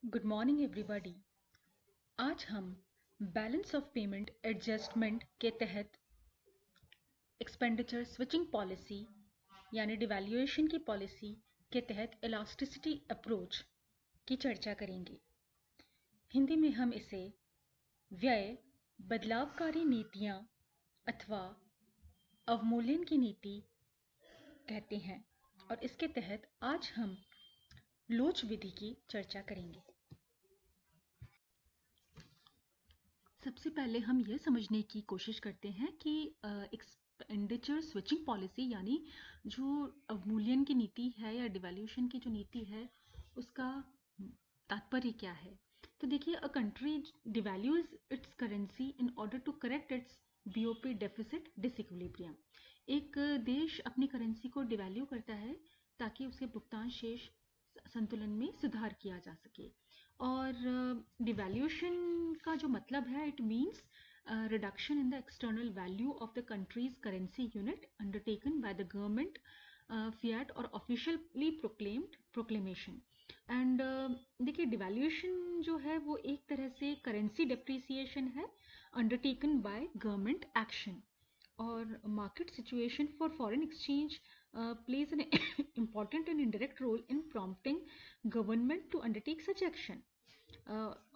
Good morning everybody. आज हम balance of payment adjustment के तहत एक्सपेंडिचर स्विचिंग पॉलिसी यानी डिवैल्यूएशन की पॉलिसी के तहत इलास्टिसिटी अप्रोच की चर्चा करेंगे। हिंदी में हम इसे व्यय बदलावकारी नीतियाँ अथवा अवमूल्यन की नीति कहते हैं और इसके तहत आज हम लोच विधि की चर्चा करेंगे। सबसे पहले हम यह समझने की कोशिश करते हैं कि एक्सपेंडिचर स्विचिंग पॉलिसी यानी जो अवमूल्यन की नीति है या डिवैल्यूएशन की जो नीति है उसका तात्पर्य क्या है। तो देखिए, a country devalues its currency in order to correct its BOP deficit disequilibrium. एक देश अपनी करेंसी को डिवैल्यू करता है ताकि उसके भुगतान शेष संतुलन में सुधार किया जा सके। और डिवैल्यूएशन का जो मतलब है, it means reduction in the external value of the countries currency unit undertaken by the government fiat और ऑफिशियली प्रोक्लेम्ड प्रोक्लेमेशन। एंड देखिए, डिवैल्यूएशन जो है वो एक तरह से करेंसी डेप्रिसिएशन है अंडरटेकन बाय गवर्नमेंट एक्शन। और market situation for foreign exchange plays an important and indirect role in prompting government to undertake such action.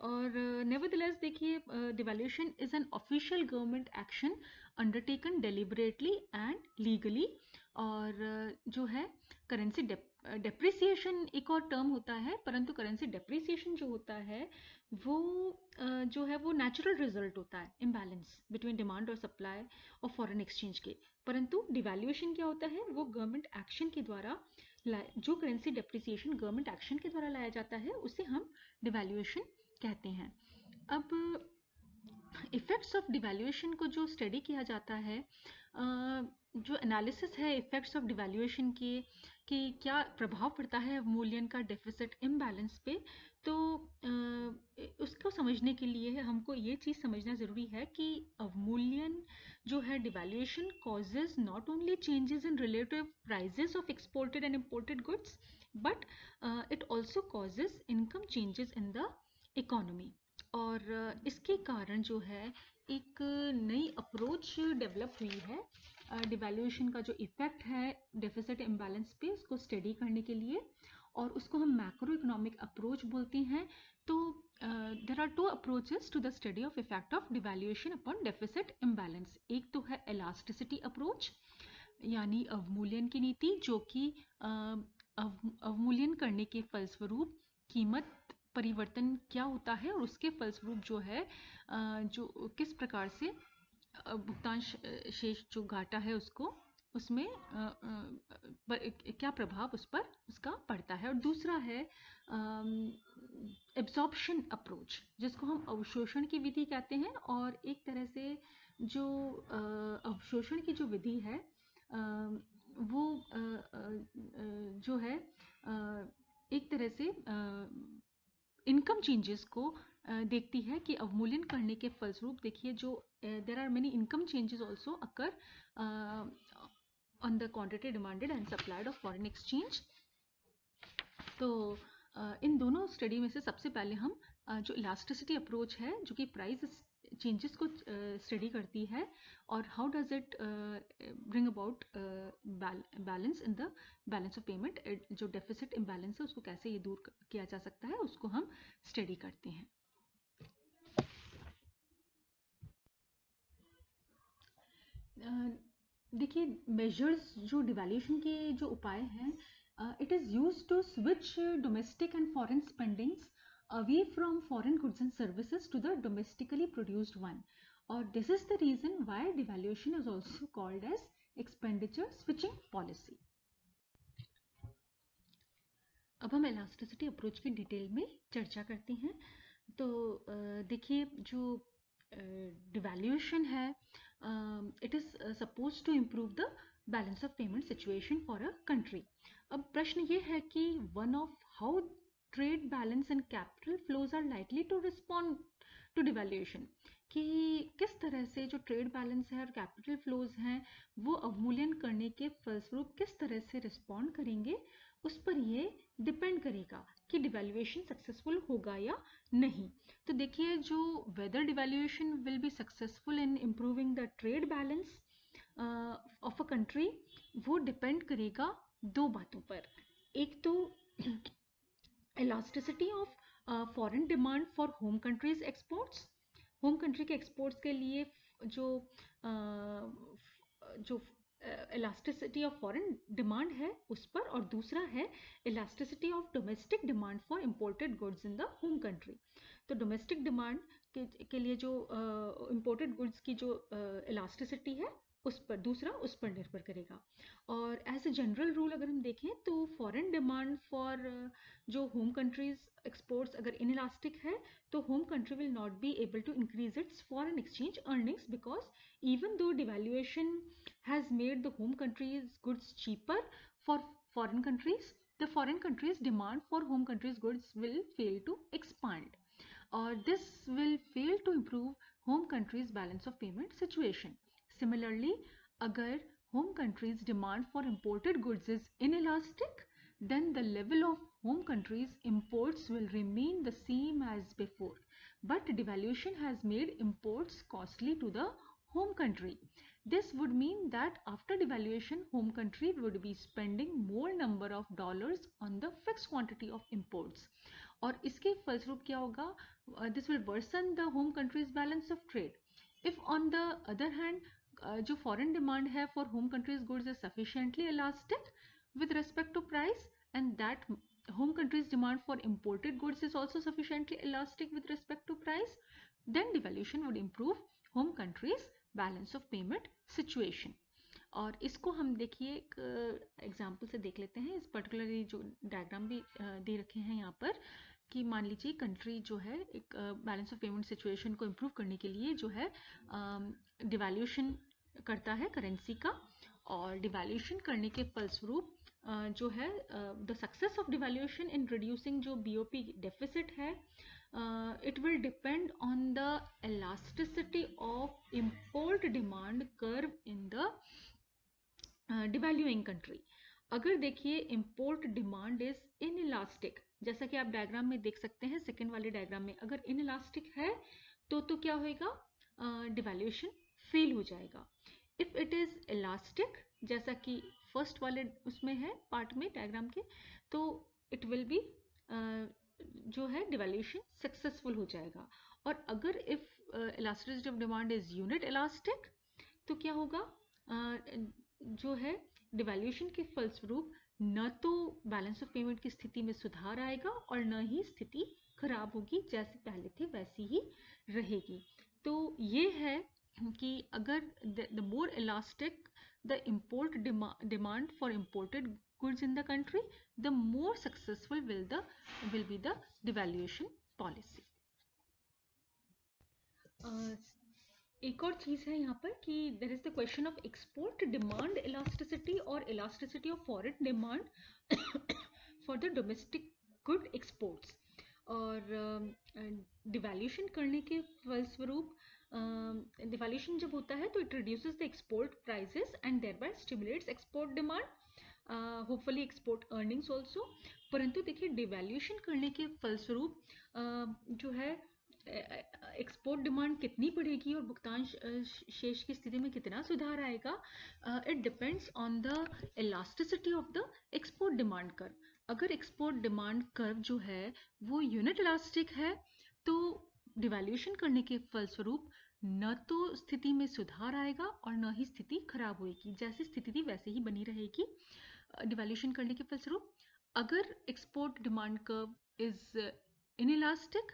और nevertheless देखिए, devaluation is an official government action undertaken deliberately and legally। और जो है currency depreciation एक और term होता है, परंतु करेंसी डेप्रिसिएशन जो होता है वो जो है वो नेचुरल रिजल्ट होता है इम्बैलेंस बिटवीन डिमांड और सप्लाई ऑफ फॉरेन एक्सचेंज के। परंतु डिवैल्यूएशन क्या होता है, वो गवर्नमेंट एक्शन के द्वारा जो करेंसी डेप्रिसिएशन गवर्नमेंट एक्शन के द्वारा लाया जाता है उसे हम डिवैल्यूएशन कहते हैं। अब इफ़ेक्ट्स ऑफ डिवैल्यूएशन को जो स्टडी किया जाता है, जो एनालिसिस है इफ़ेक्ट्स ऑफ डिवैल्यूएशन के कि क्या प्रभाव पड़ता है अवमूल्यन का डेफिसिट इम्बैलेंस पे, तो उसको समझने के लिए हमको ये चीज़ समझना ज़रूरी है कि अवमूल्यन जो है devaluation causes not only changes in relative prices of exported and imported goods but it also causes income changes in the economy. और इसके कारण जो है एक नई अप्रोच डेवलप हुई है डिवैल्यूएशन का जो इफ़ेक्ट है डेफिसिट इम्बैलेंस पे उसको स्टडी करने के लिए, और उसको हम मैक्रो इकोनॉमिक अप्रोच बोलते हैं। तो there are two approaches to the study of effect of devaluation upon deficit imbalance. एक तो है इलास्टिसिटी अप्रोच यानी अवमूल्यन की नीति, जो कि अवमूल्यन करने के फलस्वरूप कीमत परिवर्तन क्या होता है और उसके फलस्वरूप जो है जो किस प्रकार से भुगतान शेष जो घाटा है उसको उसमें क्या प्रभाव उस पर उसका पड़ता है। और दूसरा है एब्जॉर्प्शन अप्रोच, जिसको हम अवशोषण की विधि कहते हैं। और एक तरह से जो अवशोषण की जो विधि है वो जो है एक तरह से इनकम चेंजेस को देखती है कि अवमूल्यन करने के फलस्वरूप देखिए जो there are many income changes also occur on the quantity demanded and supplied of foreign exchange. तो इन दोनों स्टडी में से सबसे पहले हम जो इलास्टिसिटी अप्रोच है जो कि प्राइस चेंजेस को स्टडी करती है और how does it bring about balance in the balance of payment, जो डेफिसिट इम्बैलेंस है उसको कैसे ये दूर किया जा सकता है उसको हम स्टडी करते हैं। देखिए, मेजर्स जो डिवैल्यूएशन के जो उपाय हैं, it is used to switch domestic and foreign spendings away from foreign goods and services to the domestically produced one, or this is the reason why devaluation is also called as expenditure switching policy. अब हम elasticity approach की detail में चर्चा करते हैं। तो देखिए, जो डिवैल्यूएशन है it is suppose to improve the balance of payment situation for a country. अब प्रश्न ये है कि one of how trade balance and capital flows are likely to respond to devaluation, कि किस तरह से जो ट्रेड बैलेंस है और कैपिटल फ्लोज हैं वो अवमूल्यन करने के फलस्वरूप किस तरह से रिस्पॉन्ड करेंगे, उस पर ये डिपेंड करेगा कि डिवैल्यूएशन सक्सेसफुल होगा या नहीं। तो देखिए जो whether devaluation will be successful in improving the trade balance of a country, वो डिपेंड करेगा दो बातों पर। एक तो elasticity of foreign demand for home countries exports, home country के एक्सपोर्ट्स के लिए जो जो elasticity ऑफ फॉरेन डिमांड है उस पर, और दूसरा है elasticity of domestic demand for imported goods in the home country. तो डोमेस्टिक डिमांड के लिए जो इम्पोर्टेड गुड्स की जो elasticity है उस पर, दूसरा उस पर निर्भर करेगा। और एज ए जनरल रूल अगर हम देखें तो फॉरेन डिमांड फॉर जो होम कंट्रीज एक्सपोर्ट्स अगर इनइलास्टिक है तो home country will not be able to increase its foreign exchange earnings, because even though devaluation has made the home countries goods cheaper for foreign countries, the foreign countries demand for home countries goods will fail to expand, or this will fail to improve home countries balance of payment situation. Similarly, agar home countries demand for imported goods is inelastic, then the level of home countries imports will remain the same as before, but devaluation has made imports costly to the home country. This would mean that after devaluation, home country would be spending more number of dollars on the fixed quantity of imports. और इसके फलस्वरूप क्या होगा? This will worsen the home country's balance of trade. If on the other hand, जो foreign demand है for home country's goods is sufficiently elastic with respect to price, and that home country's demand for imported goods is also sufficiently elastic with respect to price, then devaluation would improve home country's balance of payment situation. और इसको हम देखिए एक example से देख लेते हैं। इस पर्टिकुलरली जो डायग्राम भी दे रखे हैं यहाँ पर, कि मान लीजिए कंट्री जो है एक बैलेंस ऑफ पेमेंट सिचुएशन को इम्प्रूव करने के लिए जो है डिवैल्यूएशन करता है करेंसी का, और डिवैल्यूएशन करने के फलस्वरूप जो है the success of devaluation in reducing जो बीओपी डेफिसिट है, it will depend on the elasticity of import demand curve in the devaluing country. अगर देखिए import demand is inelastic, जैसा कि आप डायग्राम में देख सकते हैं, सेकेंड वाले डायग्राम में अगर inelastic है तो क्या होएगा? डिवैल्यूएशन फेल हो जाएगा। इफ इट इज इलास्टिक, जैसा कि फर्स्ट वाले उसमें है पार्ट में डायग्राम के, तो इट विल बी जो है डिवैल्यूएशन सक्सेसफुल हो जाएगा। और अगर if elasticity of demand is unit elastic, तो क्या होगा? जो है डिवैल्यूएशन के फलस्वरूप न तो बैलेंस ऑफ पेमेंट की स्थिति में सुधार आएगा और न ही स्थिति खराब होगी, जैसे पहले थी वैसी ही रहेगी। तो ये है कि अगर the more elastic the import demand for imported goods in the country, the more successful will be the devaluation policy. एक और चीज है यहाँ पर कि there is the question of export demand elasticity और elasticity of foreign demand for the domestic good exports. और devaluation करने के फलस्वरूप डिवैल्यूएशन जब होता है तो it reduces the export prices and thereby stimulates export demand, hopefully export earnings also. परंतु देखिए डिवैल्यूएशन करने के फलस्वरूप जो है एक्सपोर्ट डिमांड कितनी बढ़ेगी और भुगतान शेष की स्थिति में कितना सुधार आएगा, it depends on the elasticity of the export demand curve. अगर एक्सपोर्ट डिमांड कर्व जो है वो यूनिट इलास्टिक है तो डिवैल्यूएशन करने के फलस्वरूप न तो स्थिति में सुधार आएगा और न ही स्थिति खराब होगी, जैसी स्थिति थी वैसे ही बनी रहेगी डिवैल्यूएशन करने के फलस्वरूप। अगर export demand curve is inelastic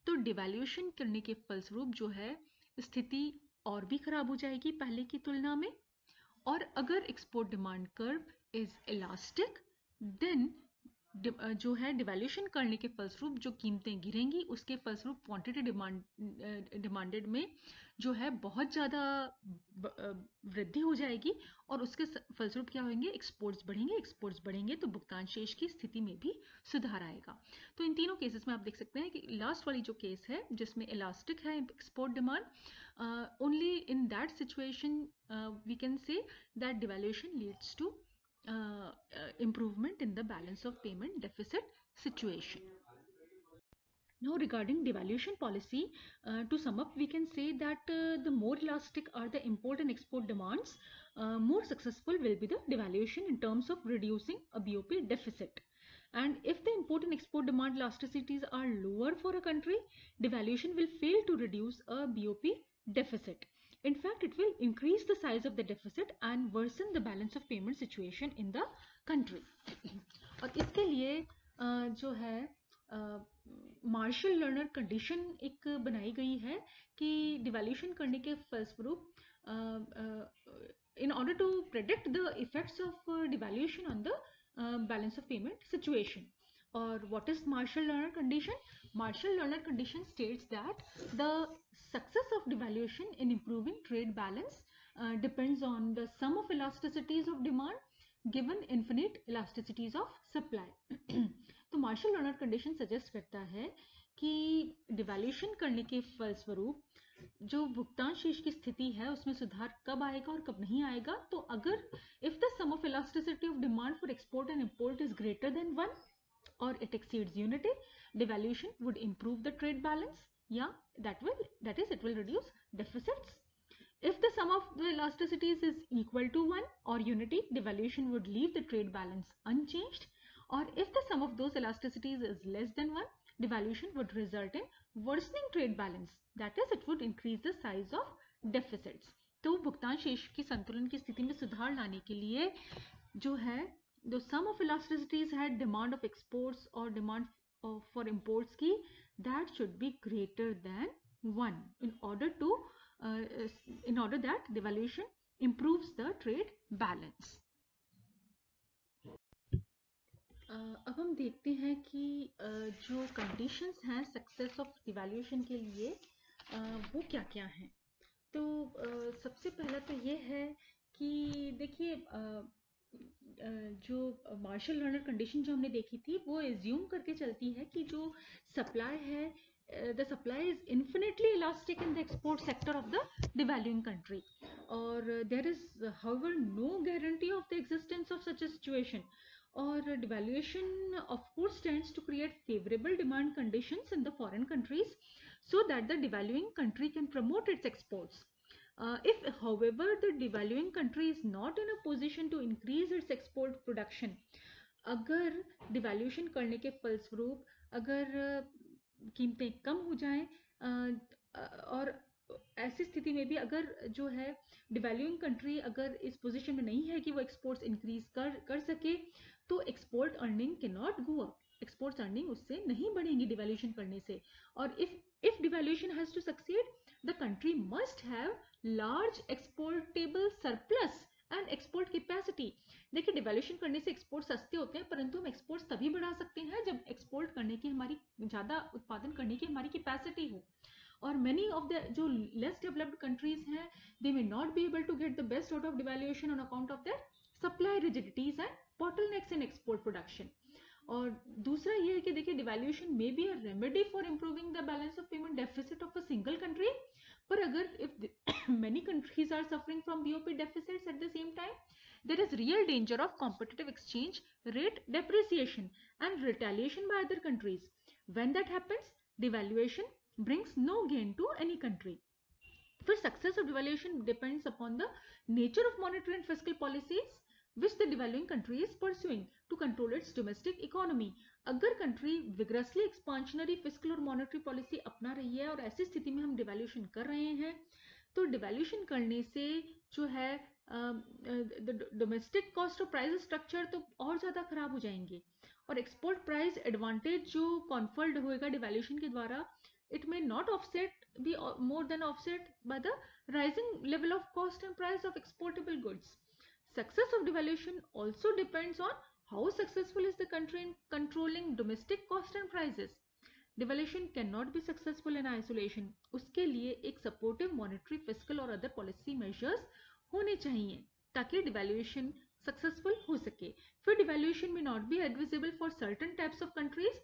तो डिवैल्यूएशन करने के फलस्वरूप जो है स्थिति और भी खराब हो जाएगी पहले की तुलना में। और अगर export demand curve is elastic then जो है डिवैल्यूएशन करने के फलस्वरूप जो कीमतें गिरेंगी उसके फलस्वरूप क्वांटिटी डिमांडेड में जो है बहुत ज़्यादा वृद्धि हो जाएगी और उसके फलस्वरूप क्या होंगे? एक्सपोर्ट्स बढ़ेंगे तो भुगतान शेष की स्थिति में भी सुधार आएगा। तो इन तीनों केसेस में आप देख सकते हैं कि लास्ट वाली जो केस है जिसमें इलास्टिक है export demand, only in that situation we can say that devaluation leads to improvement in the balance of payment deficit situation. Now, regarding devaluation policy, to sum up, we can say that the more elastic are the import and export demands, more successful will be the devaluation in terms of reducing a BOP deficit. And if the import and export demand elasticities are lower for a country, devaluation will fail to reduce a BOP deficit. In fact, it will increase the size of the deficit and worsen the balance of payment situation in the country. और इसके लिए जो है martial learner condition एक बनाई गई है कि डिवैल्यूशन करने के फलस्वरूप in order to predict the effects of devaluation on the balance of payment situation. Or what is Marshall Lerner condition? Marshall Lerner condition states that the success of devaluation in improving trade balance depends on the sum of elasticities of demand given infinite elasticities of supply. तो martial learner condition suggest करता है कि डिवैल्यूशन करने के फलस्वरूप जो भुगतान शेष की स्थिति है उसमें सुधार कब आएगा और कब नहीं आएगा. तो अगर if the sum of elasticity of demand for export and import is greater than 1 or it exceeds unity, devaluation would improve the trade balance. Yeah, that is it will reduce deficits. If the sum of the elasticities is equal to 1 or unity, devaluation would leave the trade balance unchanged. Or if the sum of those elasticities is less than 1, devaluation would result in worsening trade balance. That is, it would increase the size of deficits. तो भुगतान शेष की संतुलन की स्थिति में सुधार लाने के लिए जो है the sum of elasticities had demand of exports or demand for imports की that should be greater than 1 in order that devaluation improves the trade balance. अब हम देखते हैं कि जो कंडीशंस हैं सक्सेस ऑफ डिवैल्यूएशन के लिए वो क्या क्या हैं. तो सबसे पहला तो ये है कि देखिए जो मार्शल लर्नर कंडीशन जो हमने देखी थी वो एज्यूम करके चलती है कि जो सप्लाई है the supply is infinitely elastic in the export sector of the devaluing country, or there is however no guarantee of the existence of such a situation. Or devaluation of course tends to create favorable demand conditions in the foreign countries so that the devaluing country can promote its exports. If however the devaluing country is not in a position to increase its export production, अगर devaluation करने के फलस्वरूप अगर कीमतें कम हो जाएं और ऐसी स्थिति में भी अगर जो है डिवैल्यूइंग कंट्री अगर इस पोजीशन में नहीं है कि वो एक्सपोर्ट्स इंक्रीज कर सके तो export earning can not go up. Exports earning उससे नहीं बढ़ेंगी डिवैल्यूएशन करने से. और if devaluation has to succeed, the country must have large exportable surplus and export capacity. देखिए डिवैल्यूएशन करने से एक्सपोर्ट सस्ते होते हैं परंतु हम एक्सपोर्ट्स तभी बढ़ा सकते हैं जब एक्सपोर्ट करने की हमारी ज़्यादा उत्पादन करने की हमारी कैपेसिटी हो. और many of the जो less developed countries हैं they may not be able to get the best out of devaluation on account of their supply rigidities and bottlenecks in export production. और दूसरा ये है कि देखिए devaluation may be a remedy for improving the balance of payment deficit of a single country, पर अगर if many countries are suffering from BOP deficits at the same time, there is real danger of competitive exchange rate depreciation and retaliation by other countries. When that happens, devaluation brings no gain to any country. फिर success of devaluation depends upon the nature of monetary and fiscal policies which the devaluing country is pursuing to control its domestic economy. अगर country vigorously expansionary fiscal और monetary policy अपना रही है और ऐसी स्थिति में हम devaluation कर रहे हैं तो devaluation करने से जो है डोमेस्टिक कॉस्ट और प्राइस स्ट्रक्चर तो और ज़्यादा खराब हो जाएंगे और एक्सपोर्ट प्राइस एडवांटेज जो कॉन्फर्ड होएगा डिवैल्यूएशन के द्वारा it may not be more than offset by the rising level of cost and price of exportable goods. Success of devaluation also depends on how successful is the country in controlling domestic cost and prices. Devaluation cannot be successful in isolation. उसके लिए एक supportive monetary, fiscal और other policy measures होने चाहिए ताकि devaluation successful हो सके. फिर devaluation may not be advisable for certain types of countries.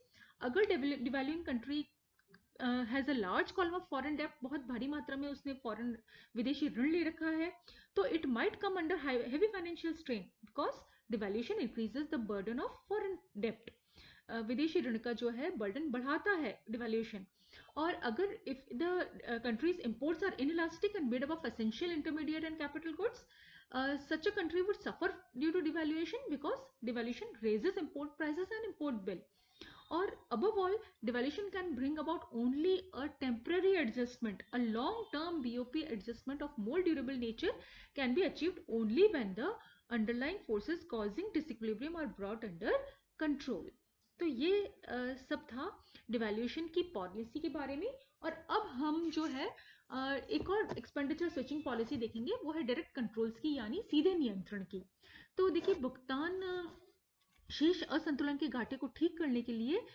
अगर devaluing country has a large column of foreign debt, बहुत भारी मात्रा में उसने foreign विदेशी ऋण ले रखा है तो it might come under heavy financial strain because devaluation increases the burden of foreign debt. विदेशी ऋण का जो है बर्डन बढ़ाता है डिवैल्यूएशन। और अगर if the country's imports are inelastic and made up of essential intermediate and capital goods, such a country would suffer due to devaluation because devaluation raises import prices and import bill. Or above all, devaluation can bring about only a temporary adjustment. A long-term BOP adjustment of more durable nature can be achieved only when the underlying forces causing disequilibrium are brought under control. तो ये सब था devaluation की policy के बारे में। और अब हम जो है एक और एक्सपेंडिचर स्विचिंग पॉलिसी देखेंगे, वो है डायरेक्ट कंट्रोल्स की, यानी सीधे नियंत्रण की। तो देखिए, भुगतान शेष असंतुलन के घाटे को ठीक करने के लिए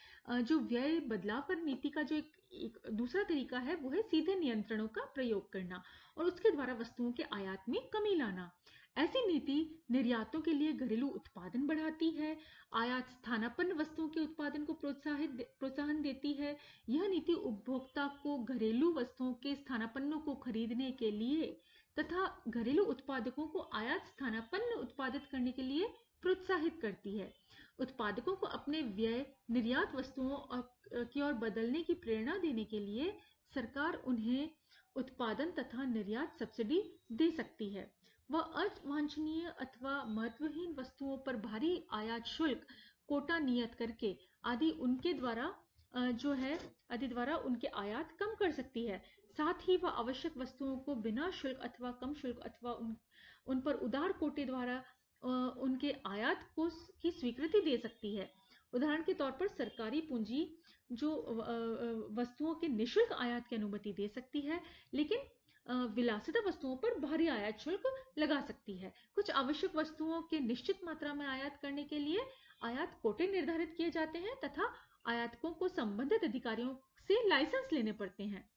जो व्यय बदलाव पर नीति का जो एक दूसरा तरीका है, वो है सीधे नियंत्रणों का प्रयोग करना और उसके द्वारा वस्तुओं के आयात में कमी लाना। ऐसी नीति निर्यातों के लिए घरेलू उत्पादन बढ़ाती है, आयात स्थानापन्न वस्तुओं के उत्पादन को प्रोत्साहन देती है। यह नीति उपभोक्ता को घरेलू वस्तुओं के स्थानापन्नों को खरीदने के लिए तथा घरेलू उत्पादकों को आयात स्थानापन्न उत्पादित करने के लिए प्रोत्साहित करती है। उत्पादकों को अपने व्यय निर्यात वस्तुओं की ओर बदलने की प्रेरणा देने के लिए सरकार उन्हें उत्पादन तथा निर्यात सब्सिडी दे सकती है। वह अवांछनीय अथवा महत्वहीन वस्तुओं पर भारी आयात शुल्क, कोटा नियत करके आदि उनके द्वारा उनके आयात कम कर सकती है। साथ ही वह आवश्यक वस्तुओं को बिना शुल्क अथवा कम शुल्क अथवा उन पर उदार कोटे द्वारा उनके आयात की स्वीकृति दे सकती है। उदाहरण के तौर पर सरकारी पूंजी जो वस्तुओं के निःशुल्क आयात की अनुमति दे सकती है, लेकिन विलासिता वस्तुओं पर भारी आयात शुल्क लगा सकती है। कुछ आवश्यक वस्तुओं के निश्चित मात्रा में आयात करने के लिए आयात कोटे निर्धारित किए जाते हैं तथा आयातकों को संबंधित अधिकारियों से लाइसेंस लेने पड़ते हैं,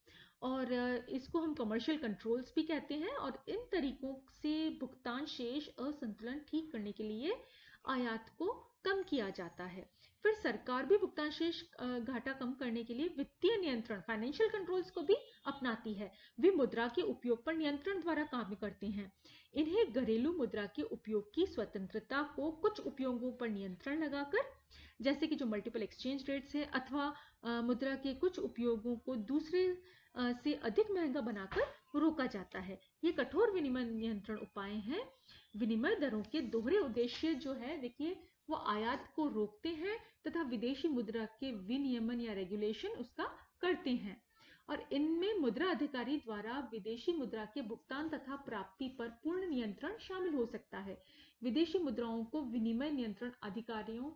और इसको हम कमर्शियल कंट्रोल्स भी कहते हैं। और इन तरीकों से भुगतान शेष असंतुलन ठीक करने के लिए आयात को कम किया जाता है। फिर सरकार भी भुगतान शेष घाटा कम करने के लिए वित्तीय नियंत्रण, फाइनेंशियल कंट्रोल्स को भी अपनाती है। वे मुद्रा के उपयोग पर नियंत्रण द्वारा काम करते हैं। इन्हें घरेलू मुद्रा के उपयोग की स्वतंत्रता को कुछ उपयोगों पर नियंत्रण लगाकर, जैसे कि जो मल्टीपल एक्सचेंज रेट्स है, अथवा मुद्रा के कुछ उपयोगों को दूसरे से अधिक महंगा बनाकर रोका जाता है। ये कठोर विनिमय नियंत्रण उपाय हैं। विनिमय दरों के दोहरे उद्देश्य जो है, देखिए, वो आयात को रोकते हैं तथा विदेशी मुद्रा के विनियमन या रेगुलेशन उसका करते हैं। और इनमें मुद्रा अधिकारी द्वारा विदेशी मुद्रा के भुगतान तथा प्राप्ति पर पूर्ण नियंत्रण शामिल हो सकता है। विदेशी मुद्राओं को विनिमय नियंत्रण अधिकारियों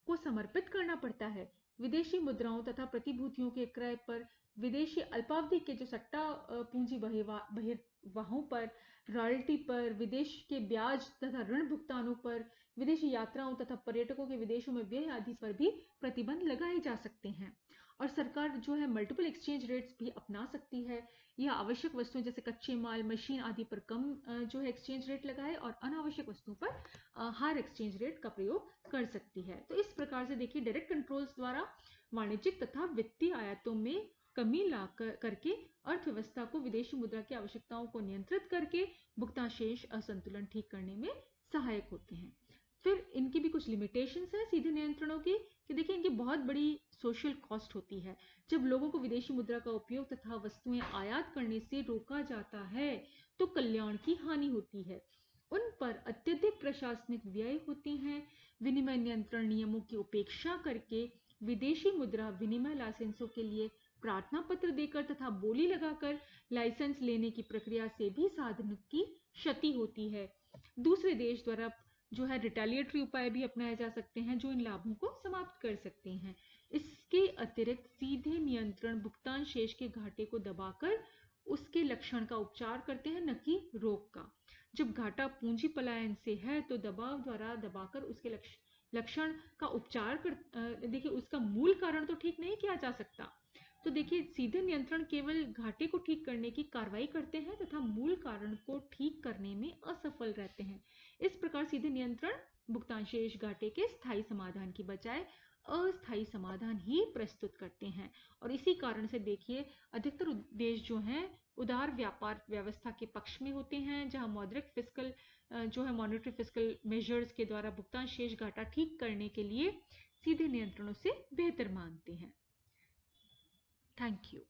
को समर्पित करना पड़ता है। विदेशी मुद्राओं तथा प्रतिभूतियों के क्रय पर, विदेशी अल्पावधि के जो सट्टा पूंजी बहिर्वाहों पर, रॉयल्टी पर, विदेश के ब्याज तथा ऋण भुगतानों पर, विदेशी यात्राओं तथा पर्यटकों के विदेशों में व्यय आदि पर भी प्रतिबंध लगाए जा सकते हैं। और सरकार जो है मल्टीपल एक्सचेंज रेट्स भी अपना सकती है। यह आवश्यक वस्तुओं जैसे कच्चे माल, मशीन आदि पर कम जो है एक्सचेंज रेट लगाए और अनावश्यक वस्तुओं पर हायर एक्सचेंज रेट का प्रयोग कर सकती है। तो इस प्रकार से देखिए, डायरेक्ट कंट्रोल्स द्वारा वाणिज्यिक तथा वित्तीय आयातों में कमी ला करके अर्थव्यवस्था को विदेशी मुद्रा की आवश्यकताओं को नियंत्रित करके भुगतान शेष असंतुलन ठीक करने में सहायक होते हैं। फिर इनकी भी कुछ लिमिटेशंस हैं सीधे नियंत्रणों की, कि देखिए, इनकी बहुत बड़ी सोशल कॉस्ट होती है। जब लोगों को विदेशी मुद्रा का उपयोग तथा वस्तुएं आयात करने से रोका जाता है तो कल्याण की हानि होती है। उन पर अत्यधिक प्रशासनिक व्यय होते हैं। विनिमय नियंत्रण नियमों की उपेक्षा करके विदेशी मुद्रा विनिमय लाइसेंसों के लिए प्रार्थना पत्र देकर तथा बोली लगाकर लाइसेंस लेने की प्रक्रिया से भी साधन की क्षति होती है। दूसरे देश द्वारा जो है रिटेलिएटरी उपाय भी अपनाए जा सकते हैं जो इन लाभों को समाप्त कर सकते हैं। इसके अतिरिक्त सीधे नियंत्रण भुगतान शेष के घाटे को दबाकर उसके लक्षण का उपचार करते हैं, न कि रोग का। जब घाटा पूंजी पलायन से है तो दबाव द्वारा दबाकर उसके लक्षण का उपचार कर देखिए, उसका मूल कारण तो ठीक नहीं किया जा सकता। तो देखिए, सीधे नियंत्रण केवल घाटे को ठीक करने की कार्रवाई करते हैं तथा मूल कारण को ठीक करने में असफल रहते हैं। इस प्रकार सीधे नियंत्रण भुगतान शेष घाटे के स्थायी समाधान की बजाय अस्थायी समाधान ही प्रस्तुत करते हैं। और इसी कारण से देखिए, अधिकतर देश जो हैं उदार व्यापार व्यवस्था के पक्ष में होते हैं, जहां मौद्रिक फिस्कल जो है मॉनेटरी फिस्कल मेजर्स के द्वारा भुगतान शेष घाटा ठीक करने के लिए सीधे नियंत्रणों से बेहतर मानते हैं। Thank you.